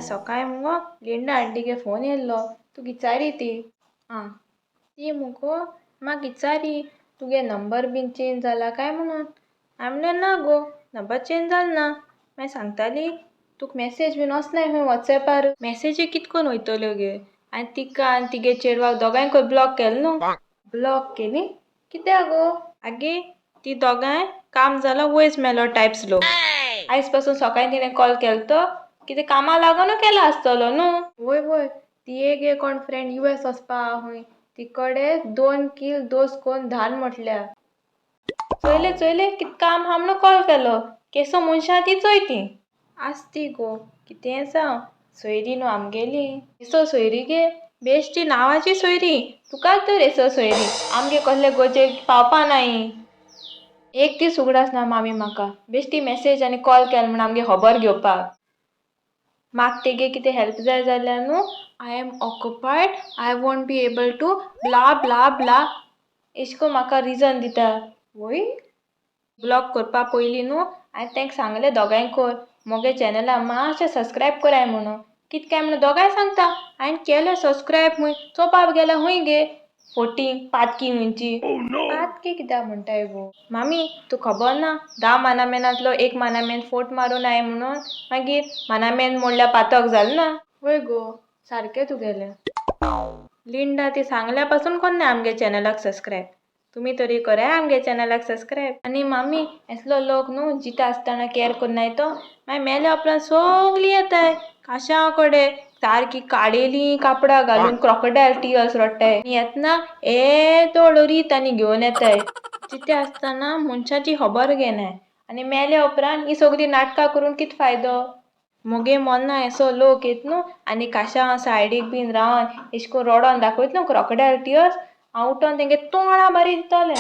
सकाळी मुगो लिंडा आंटीगे फोन येयल्लो तू विचारी ती ती मुगो म्हाका विचारी तुगे नंबर बीन चेंज जाला काय म्हणून. हांवें म्हणलें ना गो नंबर चेंज जालो ना. मागीर सांगताली तुका मॅसेज बीन वचनाय खंय वॉट्सॅपार. मॅसेजी कितकोन वयतल्यो गे. आनी तिका आनी तिगे चेडवाक दोगांयकूय ब्लॉक केलें न्हू. ब्लॉक केली कित्याक गो. आगे ती दोगांय काम जालां वयस मेलो टायप्स लोक. आयज पासून सकाळीं तिणें कॉल केलतो कितें कामा लागून केला आसतलो न्हू. वय ती गे कोण फ्रेंड US वचपा हूंय तिकडे 2 कील दोस कोन्न धान म्हटल्या. चोयले कित काम हा म्हणून कॉल केलो. केसो मनशां ती चोय ती. आसती गो कितें जावं सोयरी न्हू आमगेली. एसो सोयरी गे बेश्टी नांवाची सोयरी. तुकाच तर एसो सोयरी आमगे कसले गोजेक पावपा नायी. एक दीस उगडास ना मामी म्हाका बेश्टी मॅसेज आनी कॉल केल म्हण आमगे खबर घेवपाक. म्हाका तेगे कितें हेल्प जाय जाल्यार no I am occupied I won't be able to blah blah blah एशको म्हाका रिजन दिता. वय ब्लॉक करपा पयलीं न्हू हांवें तेंका सांगलें दोगांयकूय मोगे चॅनला मातशें सबस्क्रायब कराय म्हणून. कित काय म्हणून दोगांय सांगता. हांवें केलें सबस्क्रायब हूंय चोवपाक गेल्यार हूंय गे फोटींग पातकी हुंयची. पातकी कित्याक म्हणटाय गो. मामी तू खबर ना 10 मानामेनांतलो 1 मानामेन फोट मारून हांवें म्हणून मागीर मानामेन मोडल्या पातक जालें ना. वय गो सारकें तुगेलें. लिंडा ती सांगल्या पासून कोन्ना आमगे चॅनलाक सबस्क्रायब. तुमी तरी कराय आमगे चॅनलाक सबस्क्रायब. आनी मामी असलो लोक न्हू जिता आसतना कॅर करनाय तो मागीर मेल्या उपरांत सगलीं येताय काशां कडेन सारकी काडेलीं कापडां घालून क्रोकोडायल टियर्स रडटाय. येतना येदोळ रीत आनी घेवन येताय. जिते आसतना मनशाची खबर घेनाय आनी मेल्या उपरांत ही सगळीं नाटकां करून कित फायदो. मोगे मोन्ना एसो लोक येत न्हू आनी काशां सायडीक बीन रावन एश कोन्न रोडोन दाखयत न्हू क्रोकोडायल टियर्स हांव उठोन तेंगे तोंडां मारी दितोलें.